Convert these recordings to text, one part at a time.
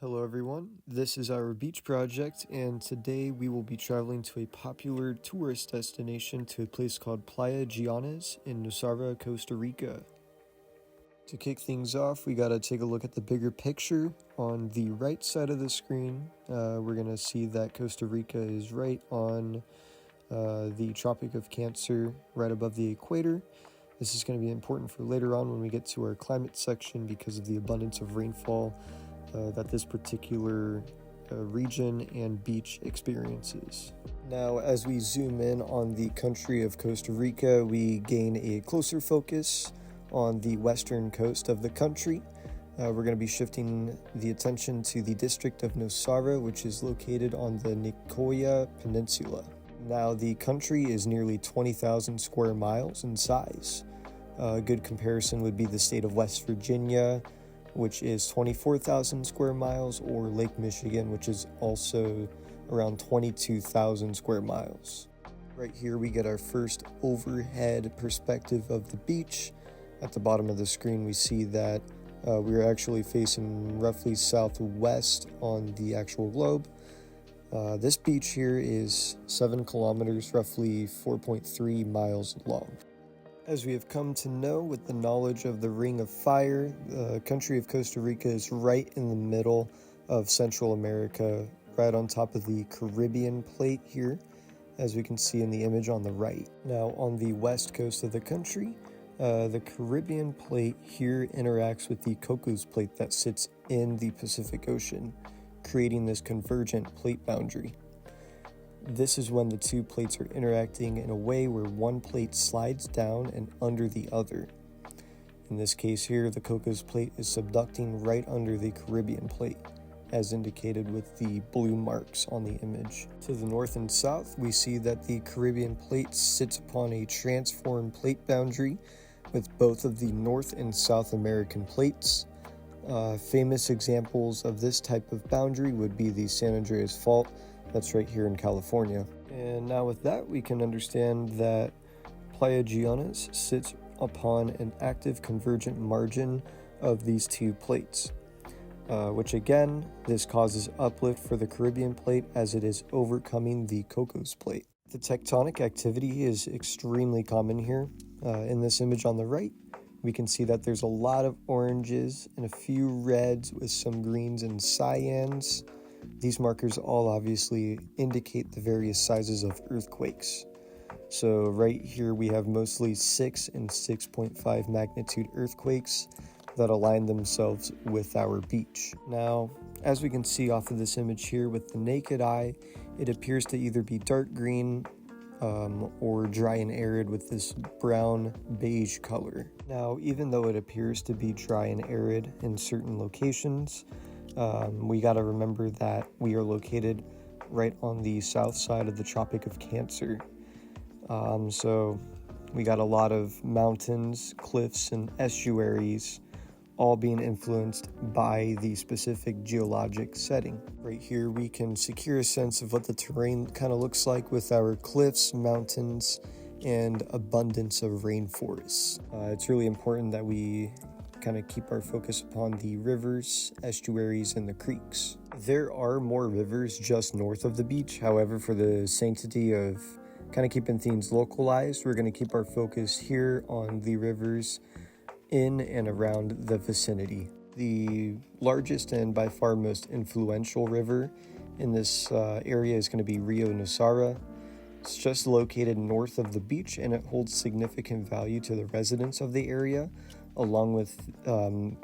Hello everyone, this is our beach project, and today we will be traveling to a popular tourist destination to a place called Playa Guiones in Nosara, Costa Rica. To kick things off, we gotta take a look at the bigger picture. On the right side of the screen, we're gonna see that Costa Rica is right on the Tropic of Cancer, right above the equator. This is going to be important for later on when we get to our climate section because of the abundance of rainfall that this particular region and beach experiences. Now, as we zoom in on the country of Costa Rica, we gain a closer focus on the western coast of the country. We're going to be shifting the attention to the district of Nosara, which is located on the Nicoya Peninsula. Now, the country is nearly 20,000 square miles in size. A good comparison would be the state of West Virginia, which is 24,000 square miles, or Lake Michigan, which is also around 22,000 square miles. Right here we get our first overhead perspective of the beach. At the bottom of the screen we see that we're actually facing roughly southwest on the actual globe. This beach here is 7 kilometers, roughly 4.3 miles long. As we have come to know with the knowledge of the Ring of Fire, the country of Costa Rica is right in the middle of Central America, right on top of the Caribbean plate here, as we can see in the image on the right. Now, on the west coast of the country, the Caribbean plate here interacts with the Cocos plate that sits in the Pacific Ocean, creating this convergent plate boundary. This is when the two plates are interacting in a way where one plate slides down and under the other. In this case here, the Cocos plate is subducting right under the Caribbean plate, as indicated with the blue marks on the image. To the north and south, we see that the Caribbean plate sits upon a transformed plate boundary with both of the North and South American plates. Famous examples of this type of boundary would be the San Andreas Fault, that's right here in California. And now with that, we can understand that Playa Guiones sits upon an active convergent margin of these two plates, which again, this causes uplift for the Caribbean plate as it is overcoming the Cocos plate. The tectonic activity is extremely common here. In this image on the right, we can see that there's a lot of oranges and a few reds with some greens and cyans. These markers all obviously indicate the various sizes of earthquakes. So right here we have mostly 6 and 6.5 magnitude earthquakes that align themselves with our beach. Now, as we can see off of this image here with the naked eye, it appears to either be dark green or dry and arid with this brown beige color. Now, even though it appears to be dry and arid in certain locations, we got to remember that we are located right on the south side of the Tropic of Cancer. So we got a lot of mountains, cliffs, and estuaries all being influenced by the specific geologic setting. Right here we can secure a sense of what the terrain kind of looks like with our cliffs, mountains, and abundance of rainforests. It's really important that we kind of keep our focus upon the rivers, estuaries, and the creeks. There are more rivers just north of the beach. However, for the sanctity of kind of keeping things localized, we're going to keep our focus here on the rivers in and around the vicinity. The largest and by far most influential river in this area is going to be Rio Nosara. It's just located north of the beach, and it holds significant value to the residents of the area, along with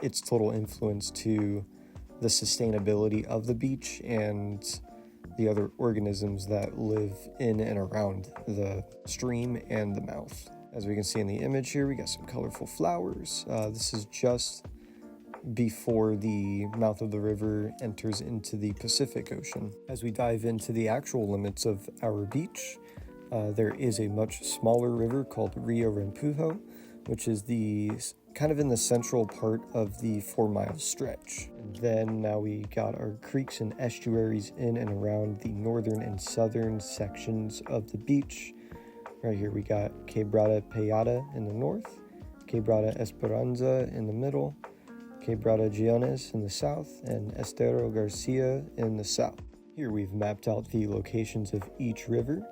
its total influence to the sustainability of the beach and the other organisms that live in and around the stream and the mouth. As we can see in the image here, we got some colorful flowers. This is just before the mouth of the river enters into the Pacific Ocean. As we dive into the actual limits of our beach, there is a much smaller river called Rio Rempujo, which is the kind of in the central part of the 4-mile stretch. And then now we got our creeks and estuaries in and around the northern and southern sections of the beach. Right here we got Quebrada Payada in the north, Quebrada Esperanza in the middle, Playa Guiones in the south, and Estero Garcia in the south. Here we've mapped out the locations of each river.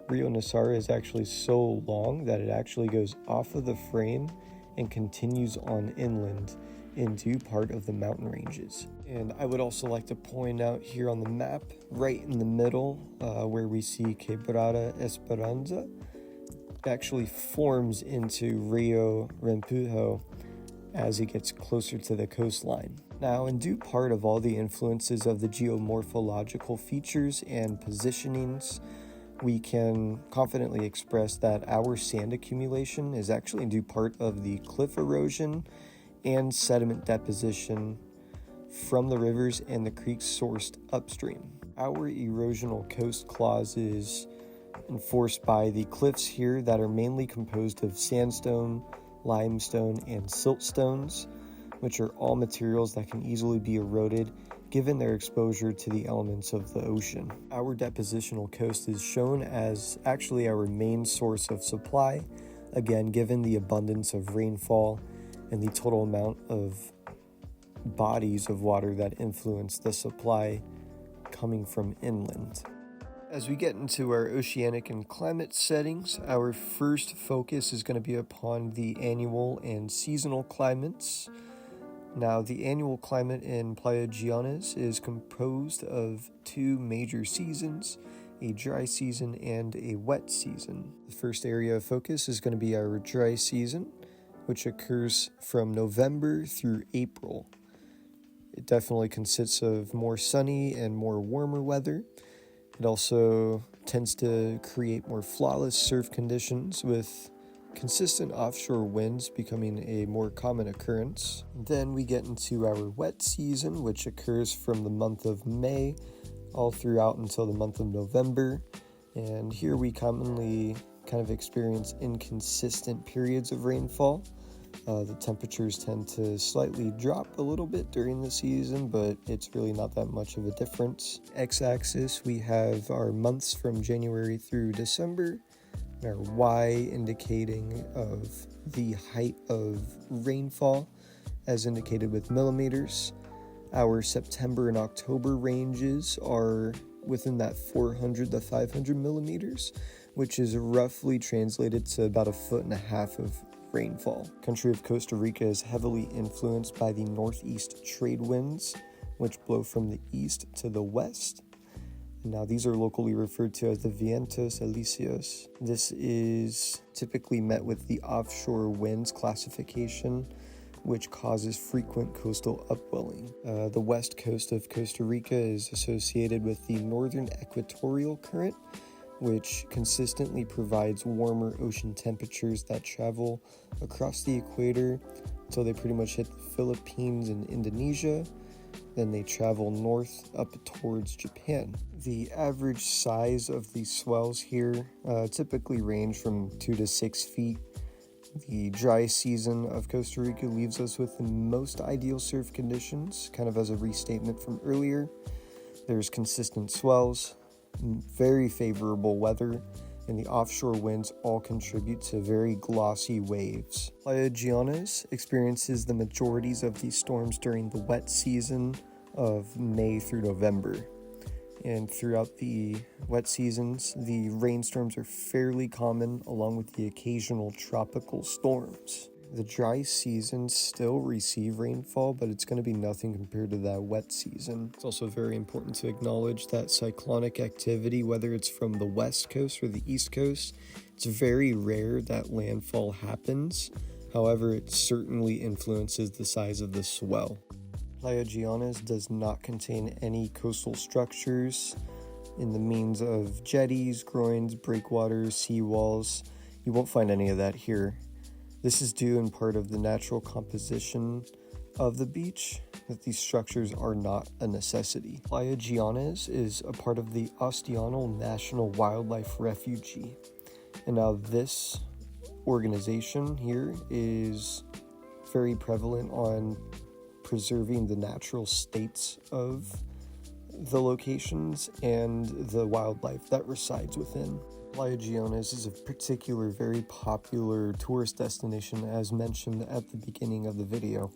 Rio Nasara is actually so long that it actually goes off of the frame and continues on inland into part of the mountain ranges. And I would also like to point out here on the map, right in the middle, where we see Quebrada Esperanza, actually forms into Rio Rempujo as it gets closer to the coastline. Now, in due part of all the influences of the geomorphological features and positionings, we can confidently express that our sand accumulation is actually in due part of the cliff erosion and sediment deposition from the rivers and the creeks sourced upstream. Our erosional coast clause is enforced by the cliffs here that are mainly composed of sandstone, limestone, and siltstones, which are all materials that can easily be eroded given their exposure to the elements of the ocean. Our depositional coast is shown as actually our main source of supply, again given the abundance of rainfall and the total amount of bodies of water that influence the supply coming from inland. As we get into our oceanic and climate settings, our first focus is going to be upon the annual and seasonal climates. Now, the annual climate in Playa Guiones is composed of two major seasons, a dry season and a wet season. The first area of focus is going to be our dry season, which occurs from November through April. It definitely consists of more sunny and more warmer weather. It also tends to create more flawless surf conditions, with consistent offshore winds becoming a more common occurrence. Then we get into our wet season, which occurs from the month of May all throughout until the month of November. And here we commonly kind of experience inconsistent periods of rainfall. The temperatures tend to slightly drop a little bit during the season, but it's really not that much of a difference. X-axis, we have our months from January through December. Our Y indicating of the height of rainfall as indicated with millimeters. Our September and October ranges are within that 400 to 500 millimeters, which is roughly translated to about 1.5 feet of rainfall. Country of Costa Rica is heavily influenced by the northeast trade winds, which blow from the east to the west. Now, these are locally referred to as the vientos alisios. This is typically met with the offshore winds classification, which causes frequent coastal upwelling. The west coast of Costa Rica is associated with the northern equatorial current, which consistently provides warmer ocean temperatures that travel across the equator until they pretty much hit the Philippines and Indonesia. Then they travel north up towards Japan. The average size of these swells here typically range from 2 to 6 feet. The dry season of Costa Rica leaves us with the most ideal surf conditions, kind of as a restatement from earlier. There's consistent swells, very favorable weather, and the offshore winds all contribute to very glossy waves. Playa Guiones experiences the majorities of these storms during the wet season of May through November. And throughout the wet seasons, the rainstorms are fairly common, along with the occasional tropical storms. The dry seasons still receive rainfall, but it's going to be nothing compared to that wet season. It's also very important to acknowledge that cyclonic activity, whether it's from the west coast or the east coast, it's very rare that landfall happens. However, it certainly influences the size of the swell. Playa Guiones does not contain any coastal structures in the means of jetties, groins, breakwaters, seawalls. You won't find any of that here. This is due in part of the natural composition of the beach, that these structures are not a necessity. Playa Guiones is a part of the Ostiano National Wildlife Refuge. And now this organization here is very prevalent on preserving the natural states of the locations and the wildlife that resides within. Playa Guiones is a particular very popular tourist destination, as mentioned at the beginning of the video.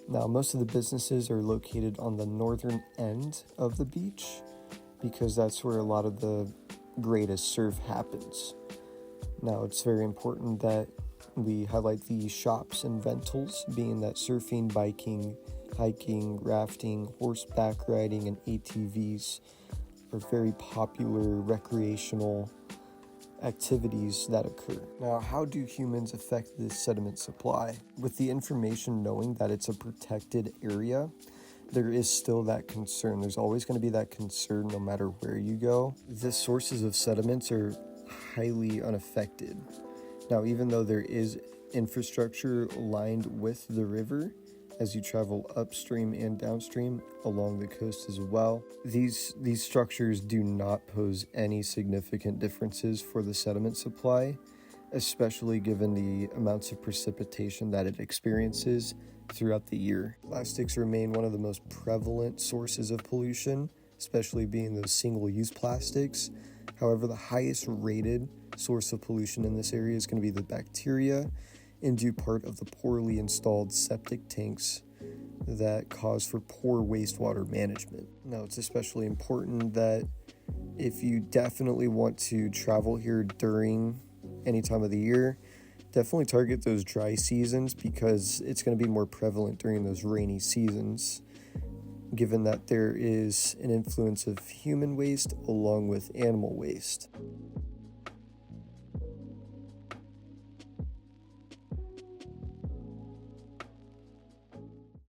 Now, most of the businesses are located on the northern end of the beach because that's where a lot of the greatest surf happens. Now, it's very important that we highlight the shops and rentals, being that surfing, biking, hiking, rafting, horseback riding, and ATVs are very popular recreational activities that occur. Now, how do humans affect this sediment supply? With the information knowing that it's a protected area, there is still that concern. There's always going to be that concern no matter where you go. The sources of sediments are highly unaffected. Now, even though there is infrastructure lined with the river, as you travel upstream and downstream along the coast as well, these structures do not pose any significant differences for the sediment supply, especially given the amounts of precipitation that it experiences throughout the year. Plastics remain one of the most prevalent sources of pollution, especially being those single-use plastics. However, the highest rated source of pollution in this area is going to be the bacteria, in due part of the poorly installed septic tanks that cause for poor wastewater management. Now, it's especially important that if you definitely want to travel here during any time of the year, definitely target those dry seasons because it's going to be more prevalent during those rainy seasons, given that there is an influence of human waste along with animal waste.